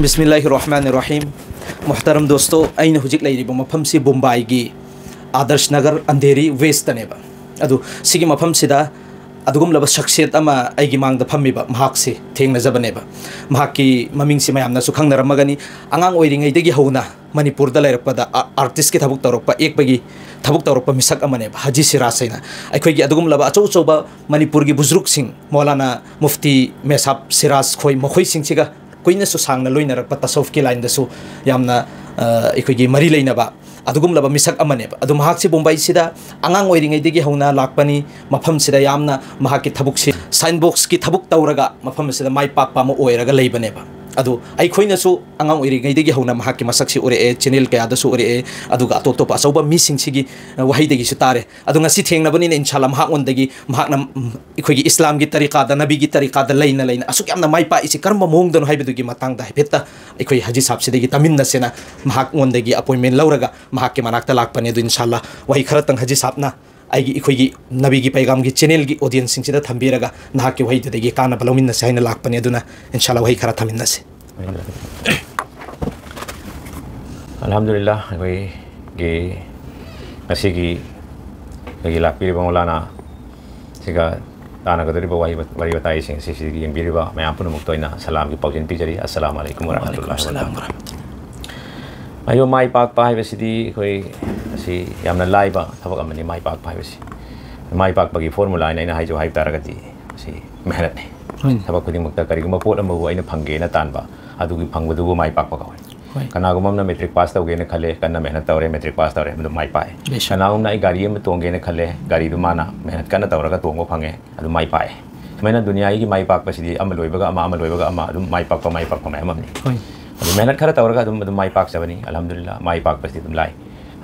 बिस्मिल्लाहिर्रहमानिर्रहीम मोहतरम दोस्तों अइन हुजिक लेरिबो मफम से मुंबई की आदर्श नगर अंधेरी वेस्ट नेब अदु सिगी मफम सिदा अदुगुम लब शख्सियत अमा आइगी मांगदा फम्मिबा महाक से थेंगनजबनेबा महाकी ममिंग से मयामना सु खंगनरमगनी आंगांग ओइरिंगैदगी हौना मणिपुर दा लेरपदा आर्टिस्ट के थबुक तौरपा एक बगी थबुक तौरपा मिसक अमनेबा हाजी सिरासैना अखोइगी अदुगुम लब अचौ चौबा मणिपुर की बुजुर्ग सिंह मौलाना मुफ्ती मेसाब सिराज खोई मखोइ सिंगसिगा कोइना सु सांगना लोइनरपा तसौफ की लाइन दसु यामना अखोइगी मरी लेनबा अदुगुम लब मिसक अमनेबा अदु महाक से मुंबई सिदा आंगांग ओइरिंगैदगी हौना लाकपनी मफम सिदा यामना महाकी थबुक से साइन बॉक्स की थबुक तौरगा मफम सिदा माइ पाकपा म ओइरगा लेबनेबा अदु अखोइनसु आंगांग ओइरिंगैदगी हौना महाकी मसक से ओरे चैनल कयादसु ओरे अदुगा अतोतोपा असौबा मिसिंगसिगी वहाइदगी सु तारे अदु ngasi थेंगनबनिन इंशाल्लाह महाक ओंदगी महाकना अखोइगी इस्लाम की तरीका दा नबी की तरीका दा लेना लेना असुक यामना माइ पा इसी कर्म मोंगदन हाइबदुगी मतांगदा हेपेता अखोइ हाजी साहब सिदगी तमिन्नसेना महाक ओंदगी अपॉइंटमेंट लौरगा महाके मनाक्ता लाकपने अदु इंशाल्लाह वही खरतंग हाजी साहबना आइगी इखोइगी नबी की पैगाम की चैनल की ऑडियंस सिंगसिदा थंबीरगा नाके वही दगी काना बलौमिन से हाइना लाकपने अदुना इंशाल्लाह वही खरा थमिन से अल्हम्दुलिल्लाह कोई गे असी की लाकपीर मौलाना सिगा ताना गदरिबा वही बताई सिंग सिगी यंबिरिबा मयाम पुनमुक्तोइना सलाम की पाउजिन पिजरी अस्सलाम वालेकुम व रहमतुल्लाहि अयो माइ पाक पाइबसिदी कोई असी यामना लाइबा थबक अमनि माइ पाक पाइबसि माइ पाक बगी फॉर्मूला आइना हाइजो हाइ तारगति असी मेहनत ने थबक खुदिमुक्ता करिगुम पोट अमबु आइना फंगेना तानबा अदुगी फंगबदुबु माइ पाक पकावे कनागुमना मैट्रिक पास तौगेना खले कन्ना मेहनत तौरे मैट्रिक पास तौरे मदु माइ पाए कनागुमना गाड़ी अम तोंगेना खले गाड़ी दु माना मेहनत कन्ना तौरगा तोंगो फंगे अदु माइ पाए मैना दुनिया की माइ पाक पसिदी अम लोइबगा अमा अदु माइ पाक मै अमनि मेहनत खरा तौरगा अदुम माइ पाक जबनी अल्हम्दुलिल्लाह माइ पाक पसिदी अदुम लाई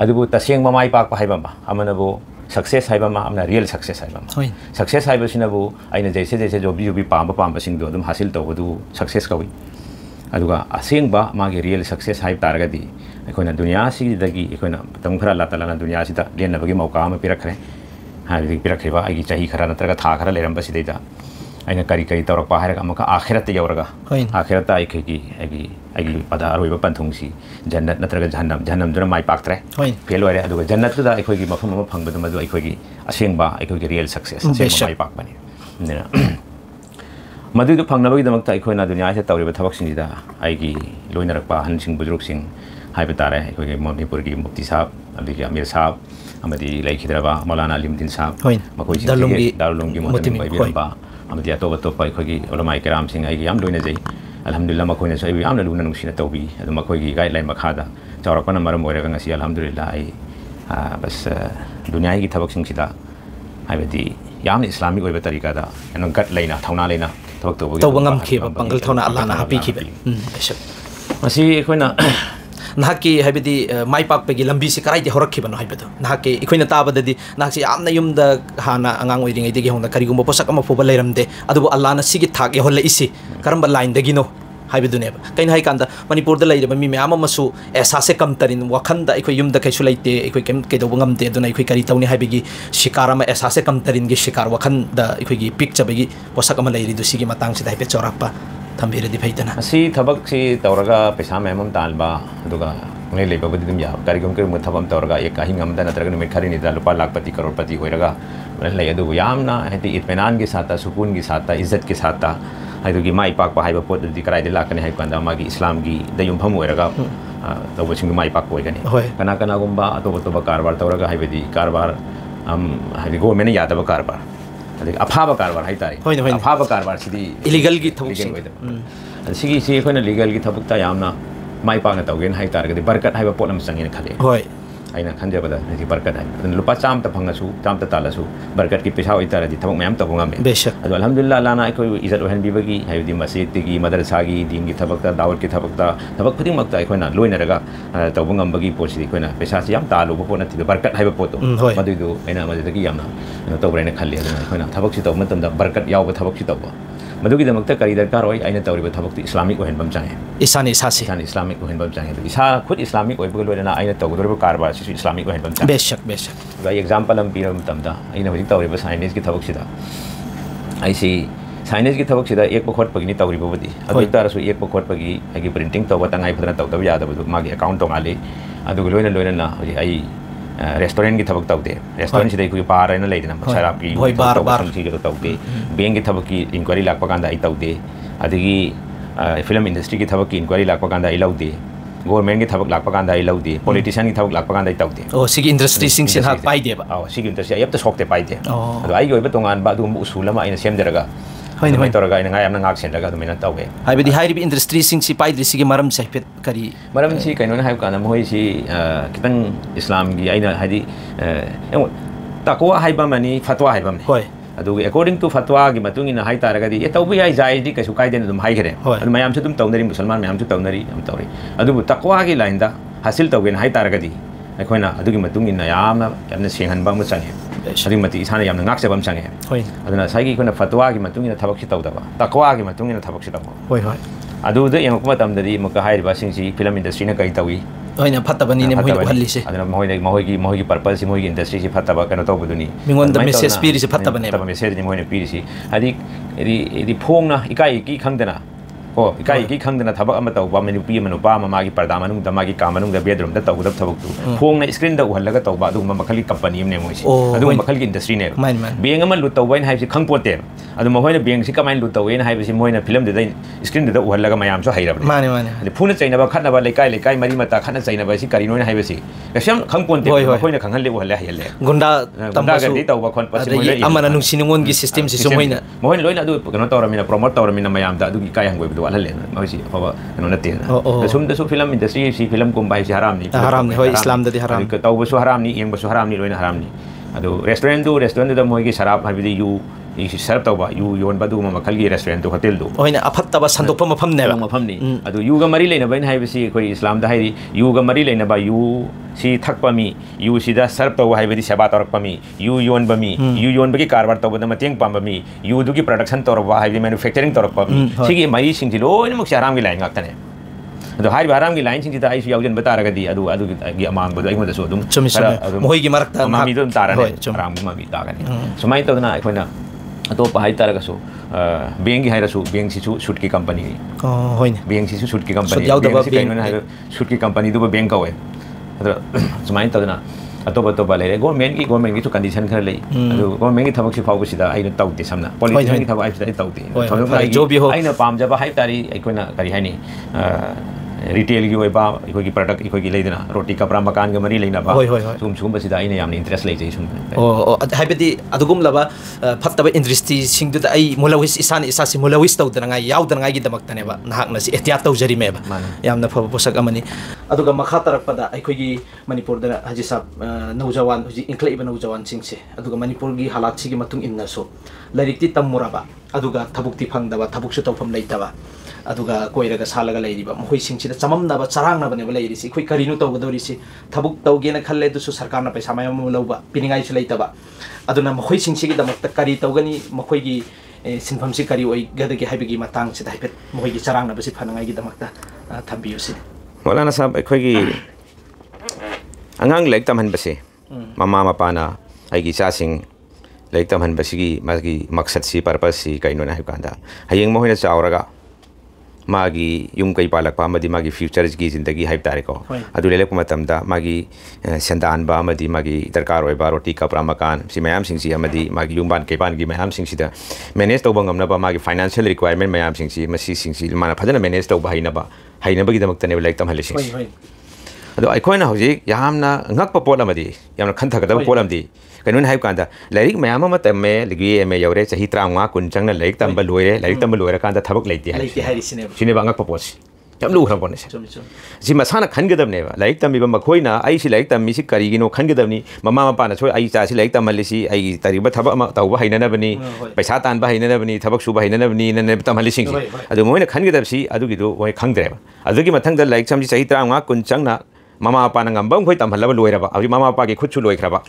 अदुबु तसेंग माइ पाक हाइबमा अमनबु सक्सेस हाइबमा अमना रियल सक्सेस हाइबमा सक्सेस हाइबसिनबु आइना जैसे जैसे जो भी पाम सिंगदो अदुम हासिल तौबदु सक्सेस कवि अदुगा असेंगबा मागे रियल सक्सेस हाइब तारगदी अखोना दुनिया सिदगी अखोना तम खरा लातलाना दुनिया सिदा लेनबगी मौका अमा पिरखरे हादि पिरखरेबा आइगी चाही खरा नत्रगा था खरा लेरम बसिदैदा आइना करी तौरपा हायरगा अमका आखिरत यौरगा आखिरत आइगी पदा अरोइबा पंथुंगसी जन्नत नत्रगा जहन्नम दुना माइ पाक्तरे फेल होरे अदुगा जन्नत दा अखोगी मफम अमा फंगबदु मदु अखोगी असेंगबा अखोगी रियल सक्सेस माइ पाकबनी नेना मदुदु फंगनबगीदमक्ता अखोइना दुनिया से तौरिबा थबकसिंगदा आइगी लोइनरकपा हनसिंग बुजुर्गसिंग हाइबा तारे अखोगी मणिपुर की मुफ्ती साहब अदुगी अमीर साहब अमदी लैखिद्रबा मौलाना अलीमुद्दीन साहब मखोइसिंग दारुलुंगी मोहतमिम बाइबिरबा अमदी अतोबा अखोगी उलमाई किराम सिंग आइगी याम लोइनजै अल्हम्दुलिल्लाह मखोइना सो यामना लुना नुसिना तौबी अदु मखोगी गाइडलाइन मखादा चौरकपना मरम ओइरगा ngasi अल्हम्दुलिल्लाह आई बस दुनिया की थबकसिंगसिदा हाइबदी यामना इस्लामिक ओइबा तरीकादा एनो गट लेना थौना लेना तौबंगम खेबा पंगल थौना अल्लाह ना हापी खेबे मसी अखोइना नाकी हाइबदी माइ पाकपगी लंबी से कराइदे होरखिबनो हाइबदो नाकी अखोइना ताबददी नाकी यामना युमदा हाना अंगांग ओइरिंगैदगी होना करिगुम पोसक अमा फोबा लेरमदे अदुबो अल्लाह ना सिगी थाक यहोल्ला इसी करंबा लाइन दगिनो हाइबदुनेबा कैन हाइ कांदा मणिपुर दा लेइरबा मी मयाम अमसु एसासे कमतरिन वखंदा अखोइ युमदा कैसु लेइते अखोइ केम केदोबो ngamde दुना अखोइ करि तौनी हाइबगी शिकार अमा एसासे कमतरिन गी शिकार वखंदा अखोइगी पिक्चबगी पोसक अमा लेइरिदु सिगी मतंग सिदा हाइपे चौरपा थंबेरदि फैदना असि थबक सि तौरगा पैसा मेमम तालबा अदुगा नै लेबबदि दुम या कारिगम के थबम तौरगा एक काहिंग अमदा नत्रगा नुमित खरि निदा लुपा लाखपति करोड़पति होइरगा लय अदु यामना हेति इत्मीनान के साथ सुकून के साथ इज्जत के साथ हाइदुगी माइ पाकपा हाइबा पोदि कराइदे लाकने हाइ कंदा मागी इस्लाम की दयुमफम होइरगा तौबसिंग माइ पाक होइगनी कना कना गुम्बा अतोबतोबा कारबार तौरगा हाइबदी कारबार हाइदि गवर्नमेंट यादब कारबार अफाब कारबार हाइतारे अफाब कारबार सिदी इलीगल की थबक सिगी सि अखोइना लीगल की थबकता यामना माइ पाकना तौगेन हाइतारगदि बरकत हाइबा पोटम संगेन खले होय आइना खंजबदा हदि बरकत हाइ लुपा चामता फंगसु चामता तालसु बरकत की पैसा होइतारदि थबक मयाम तबुंगामे बेशक अदो अल्हम्दुलिल्लाह लाना अखोइ इज्जत ओहन बिबगी हाइबदि मस्जिद की मदरसा की दीन की थबकता दावत की थबकता थबक खुदिमक्ता अखोइना लोइनरगा तबुंगमबगी पोसिदि अखोइना पैसा से याम तालुबो पोना थिदो बरकत हाइबा पोतो मदुदो आइना मददगी यामना तौबरेना खल्ले अदुना अखोइना थबक सि तब मतमदा बरकत यावबा थबक सि तब मदुगीदमक्ता करी दरकार होय आइना तौरिबा थबक इस्लामिक ओहनबम चाहे इसानी इस्लामिक ओहनबम चाहे इसा खुद इस्लामिक ओइबग लोइना आइना तौगदरबा कारबार सि इस्लामिक ओहनबम चाहे बेशक एग्जांपल हम पीरम तमदा आइना हजिक तौरिबा साइनेस की थबक सिदा आइसी साइनेज की थबक सिदा एक पखोट पगिनी तौरी बबदी अदु तारसु एक पखोट पगी आगी प्रिंटिंग तौबा तंगाई फदना तौदब यादबदु मागी अकाउंट तोंगाले अदु लोइना लोइना ना आई रेस्टोरेंट की थबक तौदे रेस्टोरेंट सिदा कोई बार रेना लेदना शराब की बार बार की तो तौदे बैंक की थबक की इंक्वायरी लाकपा कांदा आई तौदे अदगी फिल्म इंडस्ट्री की थबक की इंक्वायरी लाकपा कांदा आई लौदे गवर्नमेंट की थबक लाकपा कांदा आई लौदे पॉलिटिशियन की थबक लाकपा कांदा आई तौदे ओ सिगी इंडस्ट्री सिंग से हाथ पाई देबा सिगी इंडस्ट्री अब तो सोकते पाई दे अदो आई गोइबा तोंगान बा दुम उसूल मा आइना सेमदरगा होइने होइ तोरगा आइना गायमना गाक सेनरगा दुमेना तौगे हाइबदी हाइरिबी इंडस्ट्री सिंग सी पाई द्रिसी के मरम सहित करी मरम सी कैनो हाइब काना मोइ सी कितंग इस्लाम की आइना हाइदी तकवा हाइबा मनी फतवा हाइबा मनी होय अदुगे अकॉर्डिंग टू फतवा की मतुंग इन हाइ तारगदी ए तौबी आई जायदी कैसु कायदेन दुम हाइगरे अदु मयाम से दुम तौनरी मुसलमान मयाम से तौनरी हम तौरी अदुबु तकवा की लाइन दा हासिल तौगेन हाइ तारगदी अखोइना अदुगी मतुंग इन यामना सेंहनबा म चंगे अदुगी मति इसाना यामना ngaksebam change होय अदुना साइगी कोना फतवा की मतुंग इन थबक सि तौदबा तकवा की मतुंग इन थबक सि तौबा होय होय अदुदे यंगक मतमददी मका हाइरिबा सिंगसी फिल्म इंडस्ट्री न कै तौई होइना फतबनी ने मोइ हल्ली से अदुना मोइ की पर्पस सि मोइ की इंडस्ट्री सि फतबा कनो तौबदुनी मिंगोन द मेसेज पीरि से फतबने तब मेसेज नि मोइ ने पीरि सि आदि एदि फोंगना इकाई की खंगदना ओ इकाई की खंगदना थबक अमा तौबा मेनु पी मनु पा मागी पर्दा मनु द मागी का मनु द बेडरूम द तौगदब थबक तु फोंगना स्क्रीन द उहल्लगा तौबा अदु मखल की कंपनी ने मोइ सि अदु मखल की इंडस्ट्री ने बेंग अमा लु तौबा इन हाइबसि खंगपोते अदु मोइना बेंग सि कमाइन लु तौवेन हाइबसि मोइना फिल्म द स्क्रीन द उहल्लगा मयाम सो हाइरब माने माने अदु फुना चैनबा खनबा लेकाई मरी मता खना चैनबा सि करिनो हाइबसि कसम खंगपोते मोइना खंगले उहल्ले हाइले गुंडा तंबासु तौबा खन पसि मोइना अमना नुसिनगोन की सिस्टम सि मोइना लोइना अदु कनो तौरमिना प्रमोट तौरमिना मयाम दा अदुगी काय हंगोइबदु वालले मोइसि फबा कनो नते सुमदसु फिल्म इंडस्ट्री सि फिल्म कुंबाइ सि हराम नि होय इस्लाम ददि हराम क तौबसु हराम नि यंगबसु हराम नि लोइना हराम नि अदु रेस्टोरेंट द मोइगी शराब हाबिदि यू इसी सर्व तौबा यू योन बदु मखल की रेस्टोरेंट तो होटल दो होइना अफत्तबा संदोप मफम ने मफम नि अदु यू ग मरी लेना बइन हाइबसि कोइ इस्लाम द हाइरि यू ग मरी लेना बा यू सी थकपमी यू सिदा सर्व तौ हाइबदि सेवा तौरकपमी यू योन बमी यू योन बगी कारबार तौबद मतेंग पामबमी यू दुगी प्रोडक्शन तौरबा हाइबदि मैन्युफैक्चरिंग तौरकपमी सिगी मरी सिंगि लोइन मुख आराम की लाइन गाक्तने अदो हाइब आराम की लाइन सिंगि ता आइसु याउजन बतारगदि अदु की अमांग बदु अइमदसु अदुम मोहि की मरकता मामी दु तारने आराम की मामी तागने सुमाइ तौदना अखोइना अतोप हाइ तारगसु बेंग की हाइरसु बेंग सिसु शूट की कंपनी होइने बेंग सिसु शूट की कंपनी शूट की कंपनी दु बेंग कवे अदो सुमाइ तौदना अतोप लेरे गवर्नमेंट की कंडीशन खर ले अदो गवर्नमेंट की थबक सि फावबसिदा आइना तौते समना पॉलिटिशियन की थबक आइसि तौते जो भी हो आइना पामजबा हाइ तारी अखोइना करि हाइनी रिटेल की ओइबा इखोगी प्रोडक्ट इखोगी लेदना रोटी कपड़ा मकान के मरी लेना बा सुम बसिदा आइना यामनी इंटरेस्ट लेजै सुम ओ हाइबदी अदुगुम लबा फत्तबा इंडस्ट्री सिंग दु आई मुलविस इसान इसासि मुलविस तौदना याउदना गी दमक्तने बा नाहकना सि एहतियात तौजरी मेबा यामना फब पोसक अमनी अदुगा मखा तरकपदा अखोगी मणिपुर दा हजि साब नौजवान हजि इंक्लेइबा नौजवान सिंगसे अदुगा मणिपुर की हालात सिगी मतुंग इन्नसो लाइरिकति तम्मुराबा अदुगा थबुक्ति फंगदबा थबुकसु तौफम लेतबा अदुगा कोइरगा सालगा लेरिबा मोहि सिंगसिदा चममनाबा चरांगनाबने लेरिसि खोइ करिनु तौगदोरिसि थबुक तौगेना खल्ले दुसु सरकारना पैसा मयम लौबा पिनिगाइसु लेतबा अदुना मोहि सिंगसिगी दमक्ता करि तौगनी मोखोइगी सिनफमसि करि ओइ गदगी हाइबगी मतंग सिदा हाइफेट मोहिगी चरांगनाबसि फनंगाइगी दमक्ता थबियुसि मौलाना साहब अखोइगी अंगांग लाइक तमहनबसे ममा मपाना आइगी चासिंग लाइक तमहनबसिगी मागी मकसद सि पर्पस सि कइनो ना हाइकांदा हयेंग मोहिना चावरगा मागी युम कई पालक पामदी मागी फ्यूचर की जिंदगी हाइब तारेको अदु लेले कुमतमदा मागी संदान बा मदी मागी दरकार ओइबा रोटी कपड़ा मकान सि मयाम सिंगसी अमदी मागी युमबान केबान की मयाम सिंगसीदा मैनेज तौबा ngamnaba मागी फाइनेंशियल रिक्वायरमेंट मयाम सिंगसी मसी सिंगसी माना फजना मैनेज तौबा हाइनबगी दमक्तने लाइक तमहलिसि अदो अखोइना हौजिक यामना ngakpa पोलमदी यामना खंथगदब पोलमदी कइनोन हाइब कांदा लाइक मयाम अमा तमे लिगी एमे यौरे चही 35 कुन चंगना लाइक तंबा लोइरे कांदा थबक लेति हाइसिने सिनेबा ngakpa पोस याम लु खरा पोने सि मसाना खनगदबने लाइक तमिबा मखोइना आई सि लाइक तमि सि करिगिनो खनगदबनी ममा मपाना सोय आई चासि लाइक तमलिसि आई तरिबा थबक अमा तौबा हाइननबनी पैसा तानबा हाइननबनी थबक सुबा हाइननबनी नने तमलिसिंग अदु मोइना खनगदबसि अदुगिदो मोइ खंगद्रेबा अदुगी मथंगदा लाइक समजि चही 35 कुन चंगना mama मपाना ngambam khoi tamhalaba loiraba abi mama mapa ge khutchu loikraba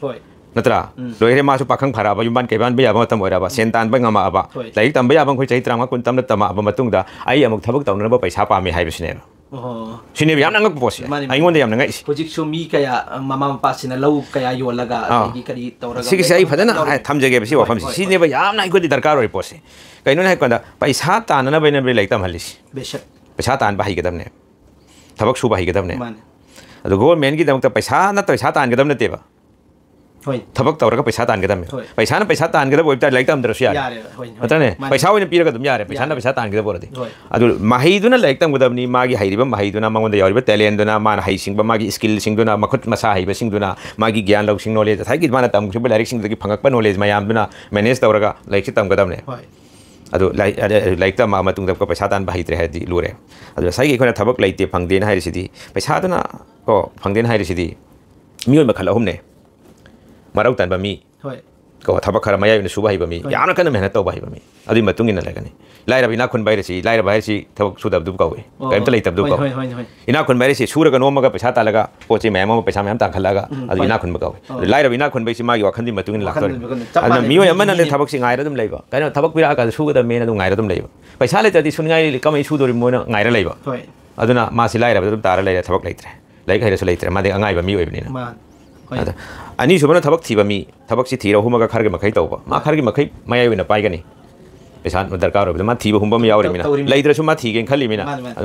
natra loire ma su pakhang pharaba yumban keban be yaba tam oiraba sentan ba ngama aba laik tam ba yaba khoi chai 35 kun tam na tama aba matungda ai amuk thabak taunaba paisa pa me haibisine सिने याम नंगक पोसे आइगोंदे याम नंगाई होजिक सो मी कया मामा पासिना लौ कया योलगा आगी करी तौरगा सिगी सही फदना थमजगे बसी वाफम सिने बा याम नाइ गोदि दरकार होय पोसे कइनो नाइ कोंदा पैसा तानना बने बे लाइक तमहलिस बेशक पैसा तान बाहि गदमने थबक सु बाहि गदमने अदो गवर्नमेंट की दमक पैसा न पैसा तान गदम नतेबा थबक तौरगा पैसा तान गदम पैसा न पैसा तान गदब ओइता लाइक तम दरस यार अतने पैसा ओइन पीरगा दम यार पैसा न पैसा तान गदब बोरदि अदो माहिदुना लाइक तम गदबनी मागी हाइरिबा माहिदुना मंगोंदा यारिबा टैलेंटदुना मान हाइसिंगबा मागी स्किल सिंगदुना मखुत मसा हाइबा सिंगदुना मागी ज्ञान लौसिंग नॉलेज थाइकि माना तम खिबा लाइक सिंगदगी फंगकपा नॉलेज मयामदुना मैनेज तौरगा लाइक तम गदमने अदो लाइक तम मतुंग दब पैसा तान बाहित्रे है लुरे अदो साइगे इखोना थबक लाइते फंगदेन हाइरिसिदि पैसा दुना को फंगदेन हाइरिसिदि मियोय मखल अहुमने मरौ तनबा मी को थबक खरा मयाय न सुबा हिबा मी यामना कन मेहनत तौबा हिबा मी अदि मतुंग इन लगनी लाइरा बिना खुन बाइरसी लाइरा बाइरसी थबक सुदब दुब कावे कैमत लैतब दुब कावे इना खुन बाइरसी सुरगा नोमगा पैसा तालगा पोचे मैम पैसा मैम ताखलागा अदि इना खुन बकावे लाइरा बिना खुन बैसी मागी वखनदि मतुंग इन लाक्तोर अदि मियोय अमन ने थबक सिंग आइरा दम लैबा कैनो थबक पिरा का सुगदा मेना दम आइरा दम लैबा पैसा लेतदि सुनगाई कमै सुदोरि मोना आइरा लैबा अदुना मासी लाइरा दम तारा लैरा थबक लैत्रे लाइक हैरसु लैत्रे मादे अंगाइबा मी ओइबनिना अनि सुबन थबक थीबा मी थबक सी थीरा हुमगा खरगे मखै तौबा मा खरगे मखै मयाय ओइना पाइगनी पैसा दरकार होबा मा थीबा हुमबा मी यावरे मिना लैद्रसु मा थीगे खल्ली मिना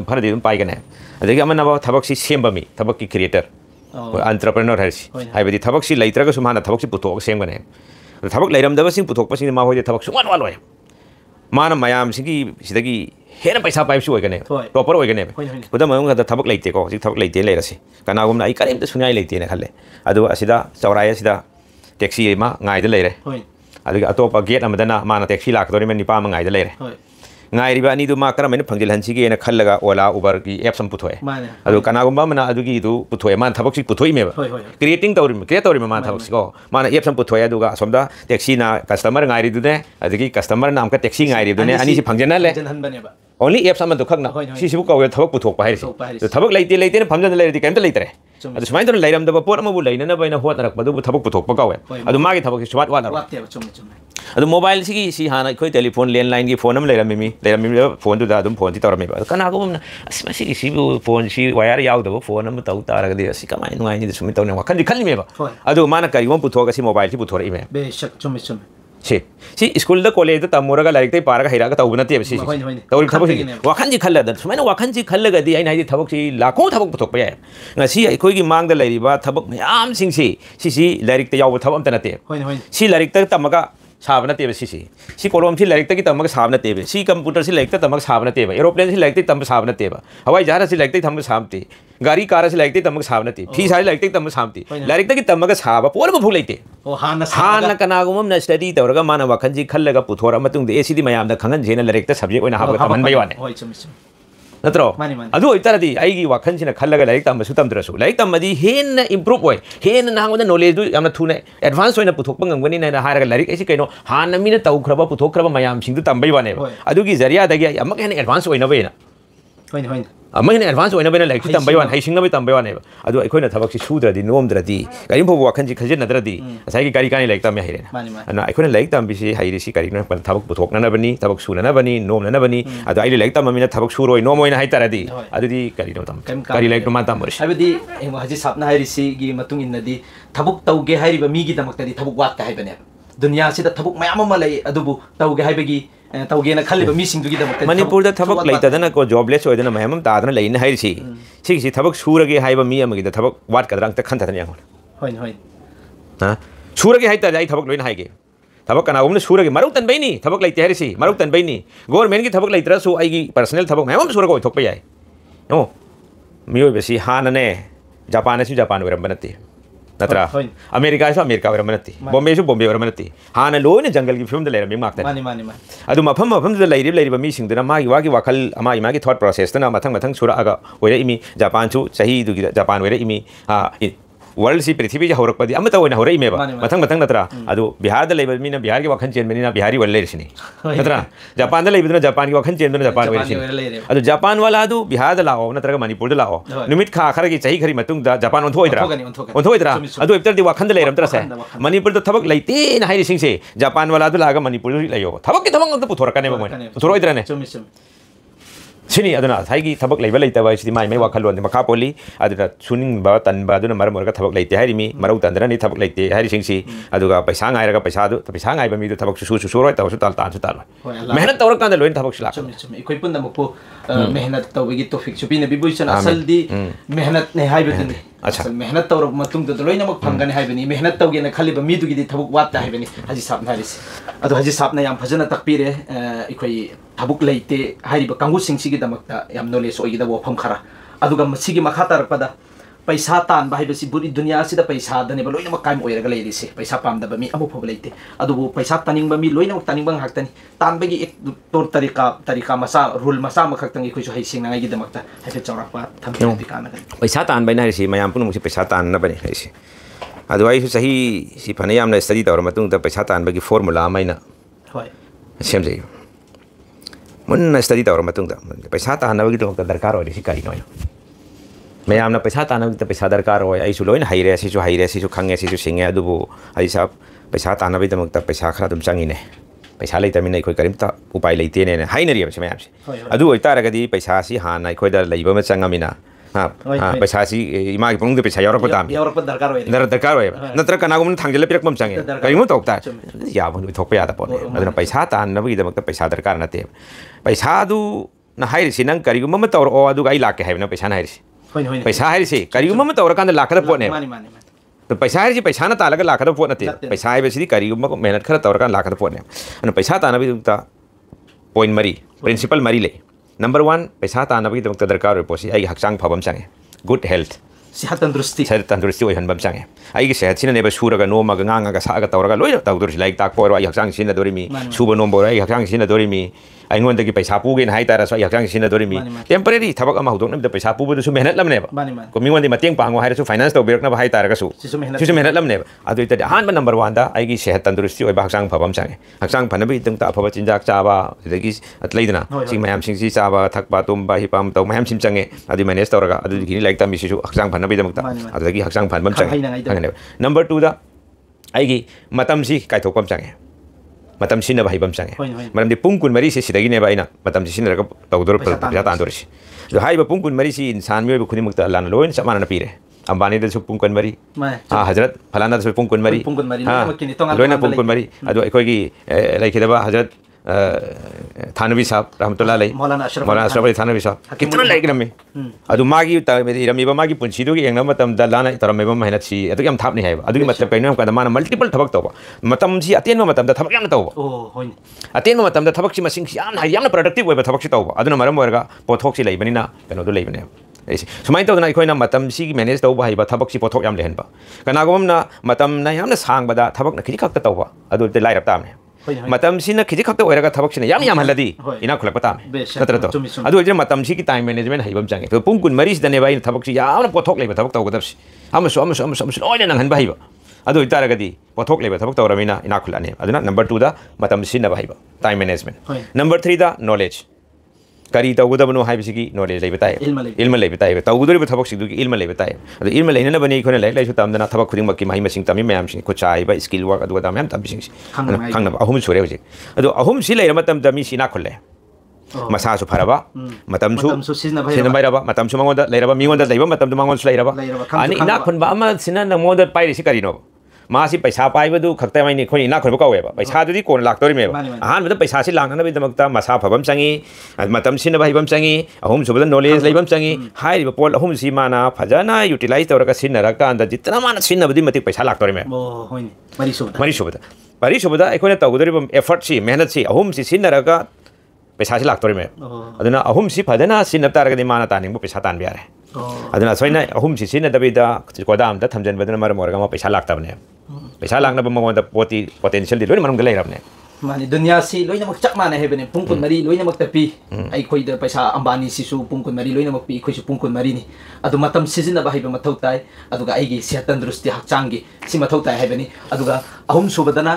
फरदि दम पाइगने अदगी अमन नबा थबक सी सेमबा मी थबक की क्रिएटर एंटरप्रेन्योर हरसी हाइबदी थबक सी लैत्रगा सुमाना थबक सी पुथोक सेमगने थबक लैरमदबा सिंग पुथोकपा सिंग मा होइदे थबक सुमान वालोय माना मयाम सिंगी सिदगी हेन पैसा पाइबसु ओइगने टॉपर ओइगने खुदम मंग थबक लैते को थबक लैते लेरसी कनागुमना आई करेमत सुनाय लैते ने खल्ले अदु असिदा चौराय असिदा टैक्सी मा ngaide लेरे अदु अतोपा गेट अमदना माना टैक्सी लाखदोरि में निपा ngaide लेरे ngairiba ani du ma karamena phangjil hansige ena khallaga ola uber ki app sam puthoe adu kanagumba mana adugi du puthoe man thabak si puthoi meba creating tawri create tawri man thabak si ko mana app sam puthoe aduga somda taxi na customer ngairi du ne adugi customer nam ka taxi ngairi du ne ani si phangjana le only app sam du khakna si sibu ka thabak puthok pa hairi thabak leite leite ne phamjana le di kemta leitre adu sumai don leiram da pot amabu leina na baina hot narak padu thabak puthok pa kawe adu magi thabak si swat wala adu mobile si hana khoi telephone landline ki phone am leirami phone du da dum phone ti tawrami ba kana ko asma si bu phone si wire yaw da phone am taw taraga de si kamai ngai ni sumi tawne wa khan khali me ba adu mana kari won puthoga si mobile si puthori me be shak chum si school da college da tamuraga laik tai paraga hiraga tawna te si tawri thabak si wakhan ji khalla da sumai wakhan ji khallaga di ai nai thabak si lakho thabak puthok pa ya ngasi ai khoi gi mang da lairi ba thabak mayam sing si larik ta yaw thabak am ta na te si larik ta tamaga साबना तेबे सी कोलम से like की तमक साबना तेबे सी computer से like तमक साबना तेबे aeroplane से like तमक साबना तेबा हवाई जहाज से लाइक तमक साबते गाड़ी कार से लाइक तमक साबना ते फी सारी लाइक तमक साबते लाइक की तमक साबा पोल म भूलैते हान कनागुम न स्टडी तवरगा माना वखन जी खल्लगा पुथोरा मतुंग दे एसीडी मयाम द खंगन जेना लाइक त सब्जेक्ट ओइना हाबगा तमन बयवाने नत्रो अदु ओइतारदी आइगी वाखन सिना खल्लगा लाइक तमसु तमद्रसु लाइक तमदी हेन इंप्रूव ओइ हेन नांगोदा नॉलेज दु यामना थुने एडवांस ओइना पुथोकपा ngamgani ना हारगा लाइक एसी कइनो हान मिना तौखरबा पुथोखरबा मयाम सिंदु तंबै वाने अदुगी जरिया दगी अमक हेन एडवांस ओइना बेना होइन अमक हेन एडवांस ओइना बेना लाइक तंबै वान हाइसिंगना बे तंबै वाने अदु अखोइना थबक सि सुद्रदी नोमद्रदी करिम भो वाखन जि खजे नद्रदी असाइगी गारी कानि लाइक तम हाइरेना अना अखोइना लाइक तम बिसि हाइरिसि करिना पर थबक पुथोकना नबनी थबक सुना बनी नोमना नबनी अदु आइले लाइक तम मिना थबक सुरोइ नोमोइना हाइतारदी अदुदी करिनो तम करि लाइक मा तम बरसि हाइबदी एमो हजि सापना हाइरिसि गी मतुंग इनदी थबक तौगे हाइरिबा मिगी दमक्तदी थबक वात का हाइबने दुनिया सिदा थबक मयाम अमा लै अदुबु तौगे हाइबगी तौगेना खल्लिबा मिसिंगदुगी दमक्तदी मणिपुर दा थबक लैतदना को जॉबलेस ओइदना मयाम तादना लैन हाइरिसि सिगि थबक सुरगे हाइबा मी अमगी दा थबक वात कदरंग त खंथदन यांगोन होइन हा सुरगे हाइता जाई थबक लोइन हाइगे थबक कनागुमने सुरगे मरुक तनबैनी थबक लैते हाइरिसि मरुक तनबैनी गवर्नमेंट की थबक लैत्रसु आइगी पर्सनल थबक मयाम सुरगो थोकपा याय नो मियोबेसि हानने जापान से जापान वरम बनते नत्रा अमेरिका से अमेरिका वरम बनते बॉम्बे से बॉम्बे वरम बनते हान लोइन जंगल की फिल्म लेरम माक्तन मानी अदु मफम द लैरिब मी सिंगदना मागी वागी वाखल अमा इमागी थॉट प्रोसेस तना मथंग सुरागा ओइरे इमी जापान सु सही दुगी जापान ओइरे इमी वर्ल्ड सी पृथ्वी जे हौरकपदी अमता ओइना हौरै मेबा मथंग नत्रा अदु बिहार द लेबल मीना बिहार के वखन चेन मेनिना बिहारी वल्ले रिसिनी नत्रा जापान द लेबदना जापान के वखन चेन मेनिना जापान वेरिसिनी अदु जापान वाला अदु बिहार द लाओ नत्रगा मणिपुर द लाओ निमित खा खरगी सही खरी मतुंग द जापान ओंथोइद्रा अदु इप्तर दि वखन द लेरम तरसे मणिपुर द थबक लैते न हाइरि सिंसे जापान वाला अदु लागा मणिपुर लैयो थबक के थबक पुथोरकने मोय पुथोरोइद्राने सिनी अदुना थाइगी थबक लेबा लेतबा सिदि माइ वाखलोन मखा पोली अदुना सुनिंग बा तनबा अदुना मरम मरगा थबक लेते हारिमी मरौ तंदरा नि थबक लेते हारि सिंगसी अदुगा पैसा गायरगा पैसा गायबा मिदु थबक सुसु रोय तबसु ताल तान सु ताल मेहनत तौर कांदा लोइन थबक सिला चुम चुम इकोइ पुन्ना मको मेहनत तौबगी टॉपिक सुपिन बिबुइसन असल दी मेहनत ने हाइबदनी अच्छा मेहनत तौर मतुंग द लोइन मक फंगने हाइबनी मेहनत तौगे न खलिबा मिदुगी दी थबक वात हाइबनी हाजी साहब नारिस अदु हाजी साहब ना याम फजना तकपीरे इकोइ थबक लेते हाइबा कांगु सिंगसी गी दमकता याम नॉलेज ओइगिदा वफम खरा अदुगा मसिगी मखा तरपदा पैसा तान बाहिबसी बुरी दुनिया सिदा पैसा दने लोइन मक कायम ओइरगा लेरिसे पैसा पामदबा मी अमु फब लेते अदुबो पैसा तानिंगबा मी लोइन मक तानिंगबा हाक्तनी तानबगी एक तौर तरीका मसा रूल मसा मखक्तंग इखोइसु हाइसिंग नांगाई गी दमकता हाइफे चौरापा थमपि काना पैसा तान बैना हारिसि मयाम पुनुमुसि पैसा तान न बने हारिसि अदु आइसु सही सि फने यामना स्टडी तौर मतुंग द पैसा तानबगी फॉर्मूला माइना होय सेमजै मुन्ना स्टडी तौर मतुंग द पैसा तानबगी दमकता दरकार ओइरिसि करि नोय मैम पैसा तानबगी पैसा दरकार हो आई लोन हईरे हईरे खागे सिंगे आई साहब पैसा तानबीदमकता पैसा खरा चंगीने पैसा लेतमीन अखोई करीमता उपाय लेतेने हाइनरीबसे मैमसे पैसा हाँ अखोद चंगमीना पैसा इमा की पुंग पैसा यौरप दरकार नत्र कनागुम थांगल पीरकम चंगे करीम तौब ता याब थोप याद पोने पैसा तानबीदमकता पैसा दरकार नते पैसा हाइरिसि नंग करीगुम तौरओ आई लाके है पैसा हाइरिसि पैसा है करीगुम तौरकान लाखद पोने तो पैसा है पैसा तालग लाखद पोट नते पैसा है करीगुम मेहनत खर तौरकान लाखद पोने पैसा तानबीदमकता पॉइंट मरी प्रिंसिपल मरी ले नंबर 1 पैसा तानबीदमकता दरकार ओइ पोसी आई हक्चांग फबम चंगे गुड हेल्थ सेहत तंदुरुस्ती ओइहनबम चंगे आई सेहत सिननेब सूरगा नोमगा गांगागा सागा तौरगा लोइ तौदुरसि लाइक ताकपोरो आई हक्चांग सिनदोरिमी सूब नोमबो आई हक्चांग सिनदोरिमी अगोंदगी पैसा पुगे हाइतारसु आई हक्चांग सिनदोरिमी टेम्पररी थबक अमा हौदोकनबद पैसा पुबदसु मेहनत लमनेब को मिंगोंदि मतेंग पांगो हाइरसु फाइनेंस तौबिरकनब हाइतारगसु सिसु मेहनत लमनेब अदुइतदि हानब नंबर 1 दा आईगी सेहत तंदुरुस्ती ओइबा हक्चांग फबम चंगे हक्चांग फनबि तंगता अफब चिंजाक चाबा अदगी अतलैदना सिंग मयाम सिंगसी चाबा थकबा तुमबा हिपाम तौ मयाम सिम चंगे अदि मैनेज तौरगा अदुगी लाइक तमिसिसु हक्चांग फनबीदमकता अदगी हक्चांग फनबम चंगे नंबर 2 दा आईगी मतमसी काइथोकम चंगे मतम सिनब हाइबम चंगे मरमदि पुंग कुन मरी से सिदगिनेबा आइना मतम सिनरगा तौदोर पैसा तानदोरसि जो हाइबा पुंग कुन मरी सि इंसान मियोब खुदिमुक्ता अल्लाहना लोइन समानना पीरे अंबानी दसु पुंग कुन मरी हजरत फलाना दसु पुंग कुन मरी लोइना पुंग कुन मरी अदो अखोगी लाइखिदबा हजरत थानवी साहब रहमतुल्लाह अलैहि मौलाना अशरफ अली थानवी साहब कितना लाइक रमे अदु मागी रमीबा मागी पुंसीदु की एंगना मतम दलाना तरमेबा मेहनत सी अदु यम थापनी है अदु मतलब कइनो का माना मल्टीपल थबक तौबा मतम सी अतेन मतम द थबक याम तौबा ओ होय अतेन मतम द थबक सी मसिंग याम प्रोडक्टिव ओइबा थबक सी तौबा अदुना मरम ओरगा पोथोक सी लेबनिना कनो दु लेबने सुमाइन तौदना अखोइना मतम सी मैनेज तौबा हाइबा थबक सी पोथोक याम लेहनबा कनागोमना मतम ना यामना सांगबदा थबक न खिजि खक्ता तौबा अदु ते लाइरप तामने मतम सिना खिजि खक्ता ओइरगा थबक सिना याम हल्लदी इना खुलक तामे नत्र तो अदु ओइजन मतम सी की टाइम मैनेजमेंट हाइबम चांगे तो पुंग कुन मरीस दने बाइ थबक सी याम पोथोक लेबा थबक तौगदबसी अमसु ओइना नंगन बाहिबा अदु इतारगदी पोथोक लेबा थबक तौरमिना इना खुलाने अदुना नंबर 2 दा मतम सिना बाहिबा टाइम मैनेजमेंट नंबर 3 दा नॉलेज करी तौगदबनो हाइबसिगी नॉलेज लेबताय इल्म लेबताय तौगदोरिबा थबक सिदुगी इल्म लेबताय अदु इल्म लेनना बने खोने लाइक लाइसु तमदना थबक खुदिंगमक्की माहि मसिंग तमि मयाम सिंग खुचाइबा स्किल वर्क अदु तम याम तमसिंग खंगना अहुम सुरे होजे अदु अहुम सि लेर मतम तमि सिना खुले मसासु फरबा मतमसु सिनबाइरबा मतमसु मंगोदा लेरबा मिंगोदा लेबा मतमदु मंगोनसु लेरबा अनि इना खुनबा अमा सिना नमोदा पाइरिसि करिनो मासी पैसा पाइबदु खक्ता माइनि खोनि इना खुनबा कावेबा पैसा दुदि कोन लाक्तोरिमेबा अहान बद पैसा सि लांगनबि दमकता मसा फबम चंगी मतम सिन बाहिबम चंगी अहुम सुबद नॉलेज लेबम चंगी हाइरिबा पोल अहुम सि माना फजना यूटिलाइज तौरका सिनरका अंदा जितना माना सिनबदि मति पैसा लाक्तोरिमे ओ होइनि मरि सुबदा अखोने तौगदरिबम एफर्ट सि मेहनत सि अहुम सि सिनरका पैसा सि लाक्तोरिमे अदुना अहुम सि फजना सिनतारगदि माना तानिंबो पैसा तानबि यारे अदुना सोइना अहुम सि सिनदबिदा कोदाम द थमजनबदना मर मोरगा पैसा लाक्तबने पैसा लांगना बमगोंद पोती पोटेंशियल दि लोइन मनम लेरबने मानी दुनिया सी लोइन मक चक माने हेबने पुंकुन मरी लोइन मक तपी आई खोइ द पैसा अंबानी सिसु पुंकुन मरी लोइन मक पी खोइ पुंकुन मरी नि अदु मतम सिजिना बाहिबा मथौ ताय अदुगा आइगी सेहत तंदुरुस्ती हक्चांगी सि मथौ ताय हेबनी अदुगा अहुम सुबदना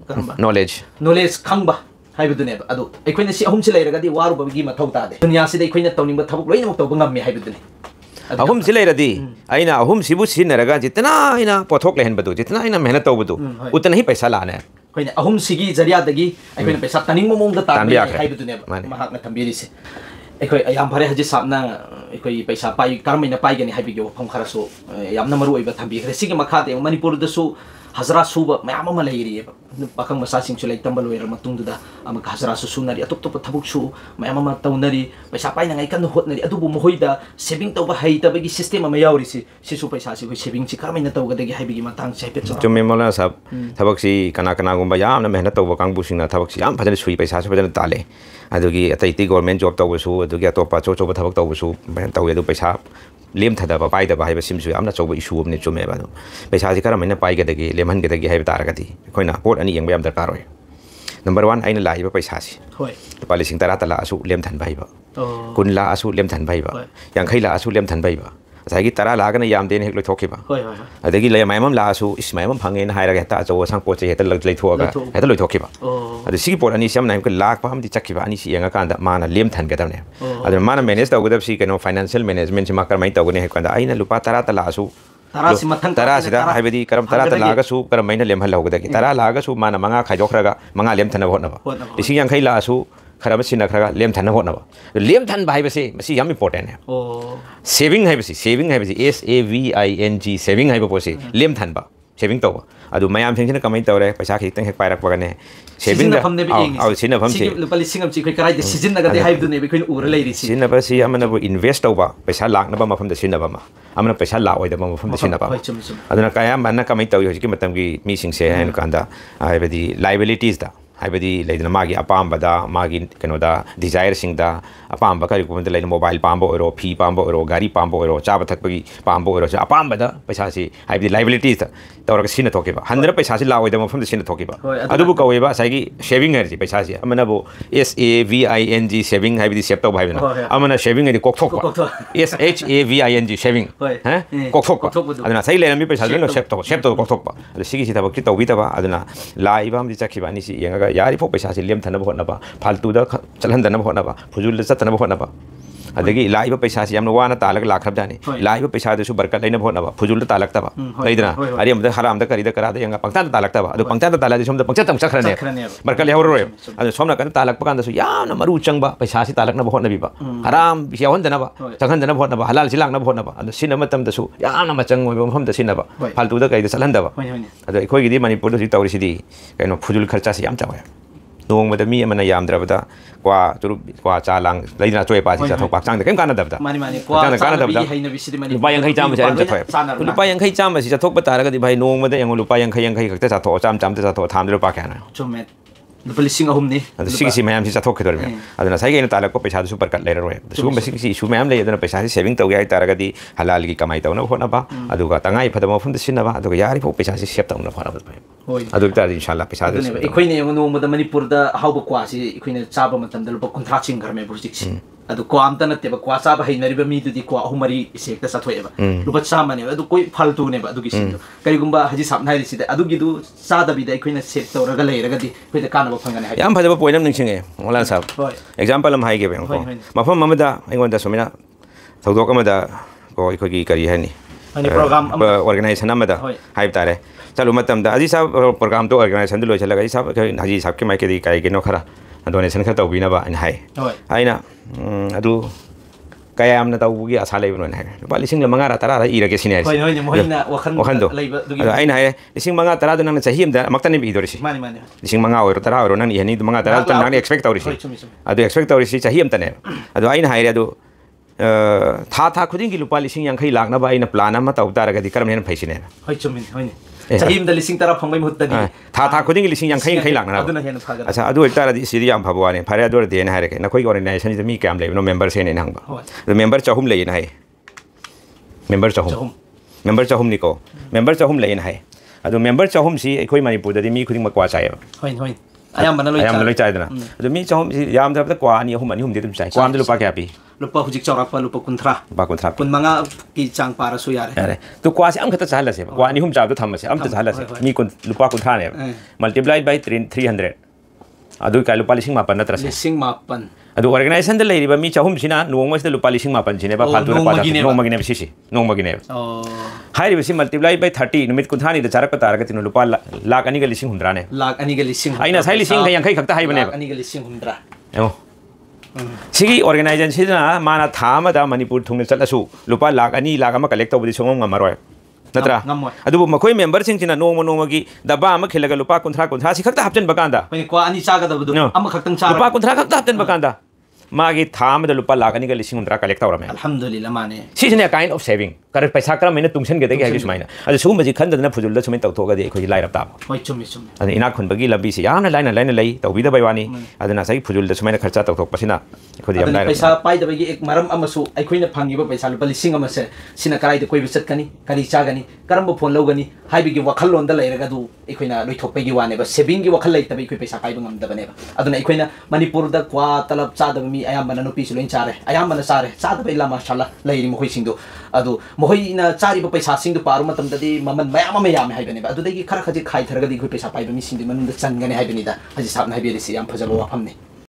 करबा नॉलेज खंगबा हाइबदुने अदु अखोइना सि अहुम सि लेरगदि वारुबगी मथौ तादे दुनिया सि दे अखोइना तौनिंग थबक लोइन मक तौबा ngam हाइबदुने अहुम से लेरदी आइना अहुम सिबु सिनरगा जितना आइना पोथोक लेहनबदु जितना आइना मेहनत तौबदु उतना ही पैसा लाने खोइना अहुम सिगी जरिया दगी आइना पैसा तनिंग मोंग द ताबे हाइबदुने महाकना थंबिरिसे ꯑꯩꯈꯣꯏ ꯌꯥꯝ ꯐꯔꯦ ꯍꯧꯖꯤꯛ ꯁꯥꯞꯅ ꯑꯩꯈꯣꯏ ꯄꯩꯁꯥ ꯀꯔꯝꯍꯥꯏꯅ ꯄꯥꯏꯒꯅꯤ ꯍꯥꯏꯕꯒꯤ ꯋꯥꯐꯝ ꯈꯔꯁꯨ ꯌꯥꯝꯅ ꯃꯔꯨꯑꯣꯏꯕ ꯊꯝꯕꯤꯈ꯭ꯔꯦ ꯁꯤꯒꯤ ꯃꯈꯥꯗ ꯃꯅꯤꯄꯨꯔꯗꯁꯨ ꯍꯖꯔꯥ ꯁꯨꯕ ꯃꯌꯥꯝ ꯑꯃ ꯂꯩꯔꯤꯑꯕ ꯄꯥꯈꯪ ꯃꯆꯥꯁꯤꯡꯁꯨ ꯂꯥꯏꯔꯤꯛ ꯇꯝꯕ ꯂꯣꯏꯔꯕ ꯃꯇꯨꯡꯗꯨꯗ ꯑꯃꯨꯛ ꯍꯖꯔꯥꯁꯨ ꯁꯨꯅꯔꯤ ꯑꯇꯣꯞ ꯑꯇꯣꯞꯄ ꯊꯕꯛꯁꯨ ꯃꯌꯥꯝ ꯑꯃ ꯇꯧꯅꯔꯤ ꯄꯩꯁꯥ ꯄꯥꯏꯅꯉꯥꯏ ꯀꯟꯅ ꯍꯣꯠꯅꯔꯤ ꯑꯗꯨꯕꯨ ꯃꯈꯣꯏꯗ ꯁꯦꯚꯤꯡ ꯇꯧꯕ ꯍꯩꯇꯕꯒꯤ ꯁꯤꯁꯇꯦꯝ ꯑꯃ ꯌꯥꯎꯔꯤꯁꯤ ꯁꯤꯁꯨ ꯄꯩꯁꯥꯁꯤ ꯑꯩꯈꯣꯏ ꯁꯦꯚꯤꯡꯁꯤ ꯀꯔꯝꯍꯥꯏꯅ ꯇꯧꯒꯗꯒꯦ ꯍꯥꯏꯕꯒꯤ ꯃꯇꯥꯡꯁꯦ ꯍꯥꯏꯐꯦꯠ ꯆꯨꯝꯃꯦ ꯃꯣꯂꯥꯅ ꯁꯥꯕ ꯊꯕꯛꯁꯤ ꯀꯅꯥꯒꯨꯝꯕ ꯌꯥꯝꯅ ꯃꯦꯍꯅꯠ ꯇꯧꯕ ꯀꯥꯡꯕꯨꯁꯤꯡꯅ ꯊꯕꯛꯁꯤ ꯌꯥꯝ ꯐꯖꯅ ꯁꯨꯏ ꯄꯩꯁꯥꯁꯨ ꯐꯖꯅ ꯇꯥꯜꯂꯦ ꯑꯗꯨꯒꯤ ꯑꯇꯩ ꯒꯣꯔꯃꯦꯟ ꯖꯣꯕ ꯇꯧꯕꯁꯨ ꯑꯗꯨꯒꯤ ꯑꯇꯣꯞꯄ ꯑꯆꯧ ꯑꯆꯧꯕ ꯊꯕꯛ ꯇꯧꯕꯁꯨ ꯇꯧꯋꯦ ꯑꯗꯨ ꯄꯩꯁꯥ ꯂꯦꯝꯊꯗꯕ ꯄꯥꯏꯗꯕ ꯍꯥꯏꯕꯁꯤꯃꯁꯨ ꯌꯥꯝꯅ ꯑꯆꯧꯕ ꯏꯁꯨ ꯑꯃꯅꯤ ꯆꯨꯝꯃꯦꯕ ꯑꯗꯨ ꯄꯩꯁꯥꯁꯤ ꯀꯔꯝꯍꯥꯏꯅ ꯄꯥꯏꯒꯗꯒꯦ ꯂꯦꯝꯍꯟꯒꯗꯒꯦ ꯍꯥꯏꯕ ꯇꯥꯔꯒꯗꯤ ꯑꯩꯈꯣꯏꯅ ꯄꯣꯠ ꯑꯅꯤ ꯌꯦꯡꯕ ꯌꯥꯝ ꯗꯔꯀꯥꯔ ꯑꯣꯏ ꯅꯝꯕꯔ 1 ꯑꯩꯅ ꯂꯥꯛꯏꯕ ꯄꯩꯁꯥꯁꯤ ꯂꯨꯄꯥ 10,000 ꯂꯥꯛꯑꯁꯨ ꯂꯦꯝꯊꯟꯕ ꯍꯩꯕ 10 ꯂꯥꯛꯑꯁꯨ ꯂꯦꯝꯊꯟꯕ ꯍꯩꯕ 50 ꯂꯥꯛꯑꯁꯨ ꯂꯦꯝꯊꯟꯕ ꯍꯩꯕ ꯉꯁꯥꯏꯒꯤ 10 ꯂꯥꯛꯑꯒꯅ ꯌꯥꯝꯗꯦꯅ ꯍꯦꯛ ꯂꯣꯏꯊꯣꯛꯈꯤꯕ ꯑꯗꯒꯤ ꯃꯌꯥꯝ ꯑꯃ ꯂꯥꯛꯑꯁꯨ ꯏꯁ ꯃꯌꯥꯝ ꯑꯃ ꯐꯪꯉꯦꯅ ꯍꯥꯏꯔꯒ ꯍꯦꯛꯇ ꯑꯆꯧ ꯑꯁꯥꯡ ꯄꯣꯠ ꯆꯩ ꯍꯦꯛꯇ ꯂꯩꯊꯣꯛꯑꯒ ꯍꯦꯛꯇ ꯂꯣꯏꯊꯣꯛꯈꯤꯕ ꯑꯗꯨ ꯁꯤꯒꯤ ꯄꯣꯠ ꯑꯅꯤꯁꯤ ꯌꯥꯝꯅ ꯂꯥꯛꯄ ꯑꯃꯗꯤ ꯆꯠꯈꯤꯕ ꯑꯅꯤꯁꯤ ꯌꯦꯡꯉꯀꯥꯟꯗ ꯃꯥꯅ ꯂꯦꯝꯊꯟꯒꯗꯕꯅꯦ ꯑꯗꯨꯅ ꯃꯥꯅ ꯃꯦꯅꯦꯖ ꯇꯧꯒꯗꯕꯁꯤ ꯀꯩꯅꯣ ꯐꯥꯏꯅꯥꯟꯁꯤꯌꯦꯜ ꯃꯦꯅꯦꯖꯃꯦꯟꯠꯁꯤ ꯃꯥ ꯀꯔꯝꯍꯥꯏꯅ ꯇꯧꯒꯅꯤ ꯍꯥꯏꯕ ꯀꯥꯟꯗ ꯑꯩꯅ ꯂꯨꯄꯥ 10 ꯂꯥꯛꯑꯁꯨ 10 ꯍꯥꯏꯕꯗꯤ 10 ꯂꯥꯛꯑꯒꯁꯨ ꯀꯔꯝꯍꯥꯏꯅ ꯂꯦꯝꯍꯜꯍꯧꯒꯗꯒꯦ 10 ꯂꯥꯛꯑꯒꯁꯨ ꯃꯥꯅ 5 ꯈꯥꯏꯗꯣꯛꯈ꯭ꯔꯒ 5 ꯂꯦꯝꯊꯅꯕ ꯍꯣꯠꯅꯕ 50 ꯂꯥꯛꯑꯁꯨ खरा सिन्नखरगा लेमथन होनब लेमथन भाइबसे मसी याम इम्पोर्टेंट है सेविंग हाइबसी SAVING सेविंग हाइब पोसे लेमथन बा सेविंग तब अदु मयाम सिंगसिना कमाई तौरे पैसा खितंग हेक पाइरकपगने सेविंग दा सिनफम से लुपा लिसिंग अमची खै कराइ सिजिनगदे हाइबदुने बिखै उर लैरि सिनबसी अमनबु इन्वेस्ट तौबा पैसा लाखनबा मफम द सिनबमा अमना पैसा लाओइदबा मफम द सिनबा अदुना काया माना कमाई तौइ होजिकि मतमगी मीसिंग से हैन कांदा हाइबदी लायबिलिटीज दा हाइबदी लेदना मागी अपामबदा मागी कनोदा डिजायर सिंगदा अपामबा करिकुमद लेन मोबाइल पामबो ओरो फी पामबो ओरो गाड़ी पामबो ओरो चाबा थकपगी पामबो ओरो अपामबदा पैसा सी हाइबदी लायबिलिटीज तौरक सिन थोकेबा 100 पैसा सी लाओइदा मफम सिन थोकेबा अदुबु कवेबा साइगी सेविंग है पैसा सी अमनबो SAVING सेविंग हाइबदी सेव तौ भाइबना अमना सेविंग है कोकथोकबा SHAVING सेविंग हैं कोकथोकबा अदना सही लेनमी पैसा लेनो सेव तौ कोकथोकबा अदु सिगी सी तबकी तौबिदबा अदना लाइबा हमदी चखिबा नि सी यंगा यारी फो पैसा से लेमथनब होनबा फालतूदा चलहनदनब होनबा फुजुल चतनब होनबा अदगी लाइब पैसा से यामन वाना तालक लाखरब जाने लाइब पैसा देसु बरकत लेनब होनबा फुजुल तालक्तबा लेदना अरे हमद हरामद करिदा करादा यंगा पंक्ता तालक्तबा अदु पंक्ता तालादि सोमद पंक्ता तम चखरने बरकत लेहरोय अदु सोमना कन तालक पकांदसु यामन मरु चंगबा पैसा से तालकनब होनबिबा हराम यावनदनबा चखनदनब होनबा हलाल सिलांगनब होनबा अदु सिन मतम दसु यामन मचंग ओइबा मफम दसिनबा फालतूदा कइदा चलहनदबा अदु इखोइगिदि मणिपुर दि तौरिसिदि कइनो फुजुल खर्चा से याम चावे नोंगमदा मी अमना यामद्रबदा क्वा तुरु क्वा चालांग लैना चोय पासी चाथो पाचांग केम कानदबदा मानि क्वा कानदबदा लुपा 50 चाम से चथोय लुपा 50 चाम से चथोक बतारगदि भाई नोंगमदा यंगो लुपा 50 खक्ता चाथो चाम चाम चाथो थाम लुपा क्याना चुमे लुपा लिसिंग अहुमनी सिगी मयाम से चथोक खदोर अदना साइगे तालक पैसा दुसु परकत लेररोय सुगम सिगी इशू मयाम ले अदना पैसा सेविंग तौगे हाय तारगदि हलाल की कमाई तौना होनबा अदुगा तंगाई फदम मफुम सिनबा अदुगा यारी फो पैसा से सेव तौना फरब अदु तारि इंशाल्लाह पैसा दे इखोइने नोंगमदा मणिपुर दा हाउबा क्वासी इखोइने चाबा मतंदा लुपा 50 चिंग घर में बुजिक्सी अदु क्वा आमता नतेबा क्वा चाबा हैनरिबा मी दुदि क्वा अहुमरी इसेक्ता साथोएबा लुपा चामाने अदु कोई फालतू ने अदुगी सिंदो करिगुंबा हजि साबनाइ सिदा अदुगी दु चादबिदा इखोइने सेट तौरगा लेरगदि इखोइदा कानबा फंगने हाय याम फदबा पोइनम निंगसिंगे मोलान साहब एग्जांपल हम हाइगे बेंको मफम ममदा एंगोंदा सोमिना थौदोक अमदा को इखोगी करी हैनी प्रोग्राम ऑर्गेनाइजेशन अमदा हाइब तारे चलो मतमदा अजी साहब प्रोग्राम तो ऑर्गेनाइजेशन दु लोइछलगा साहब हजि साहब के माइके दी काई केनो खरा डोनेशन खर तौबिनबा इन हाय आइना अदु कया आमना तौबुगी आशा लेबनो हाय लुपा 5,000 10 इरगे सिने हाय होय मोहिना वखन लेबा दुगी आइना हाय 5,000 10 नंग चही हमदा मक्तने बिदोरिसि मानि 5,000 ओरो 10 ओरो नंग यहनी 5,000 10 तन नंग एक्सपेक्ट तौरिसि अदु एक्सपेक्ट तौरिसि चही हमतने अदु आइना हाय अदु था खुदिंगी लुपा 50,000 लाखनबा आइना प्लान अमा तौतारगदि करमेन फैसिने होय चुमिन होयने चाहिम द लिसिंग तरा फंगबै मुत्तदि था खुदिंगी 50,000 लाखना अदुना हेन फागरा अच्छा अदु इतारदि सिरि याम फबवाने फारे अदु देन हायरे नखोइ ऑर्गेनाइजेशन जि मी काम लेबनो मेंबर सेने नंगबा द मेंबर चहुम लेइन हाय मेंबर चहुम निको मेंबर चहुम लेइन हाय अदु मेंबर चहुम सि एखोइ मणिपुर दि मी खुदिंग मक्वा चाय होय होय आयाम लोइ चायदना अदु मी चहुम सि याम दरबदा क्वा ani ahum ani hum de dum chai क्वा am लुपा क्या पी लुपा हुजिक चौरापा लुपा 50 कुनमंगा की चांग पारसु यारे तो क्वा से अम खता चाहलसे क्वा ani hum चाबदो थमसे अम त चाहलसे मी कुन लुपा 50 ने मल्टीप्लाइड बाय 300 अदु का लुपा 5,000 नत्रसे 5,000 अदु ऑर्गेनाइजेशन द लेरिबा मी चहुम सिना नोंगमस द लुपा 5,000 सिनेबा फालतू न पादा नोंगमगिने सिसि नोंगमगिने हाइरि बिसि मल्टीप्लाइड बाय 30 नुमित कुथानी द चारक तारक तिनो लुपा लाख अनि ग 1,100 ने लाख अनि ग 1,000 आइना साइ 1,000 खक्ता हाइबने लाख अनि ग 1,100 एमो सिगी ऑर्गेनाइजेशन सिना माना था अमदा मणिपुर थुंग चलसु लुपा लाख अनि लाख अमा collect तौबदि सोंगम ngamaroy natra adubu makoi member sing china nong nong gi daba ama khilaga lupa kunthra si khakta hapchen bakanda kwa ani chaga da budu ama khaktang cha lupa kunthra khakta hapchen bakanda magi tham da lupa lakani ga lising undra collect tawrame alhamdulillah mane si is a kind of saving kar paisa kara maina tungsen ge dagi hagis maina adu sum ji khanda na phujul da sumin tawtho ga de khoi lai rap ta hoi chumi adu ina khun bagi labi si yamna laina lai tawbi da baiwani adu na sai phujul da sumaina kharcha tawthok pasina khoi yam lai paisa pai da bagi ek maram amasu ai khoina phangi ba paisa lupa lising ama se sina karai de koi bisat kani kari cha gani karam phone logani hai bigi wakhal lon da lai raga du ai khoina loi thok pai gi wane ba saving gi wakhal lai tabai khoi paisa pai bangam da bane ba adu na ai khoina manipur da kwa talab cha da mi ayam bana no pi chare ayam mana sare cha da bai lama shala lai ri mohoi sing do adu mohoi na chari ba paisa sing do paru matam da di maman mayam hai bane ba adu dai gi khara khaji khai tharaga di khoi paisa pai ba mi sing di manun da chan gani hai bani da haji sab na hai bi ri si yam phajalo wa phamni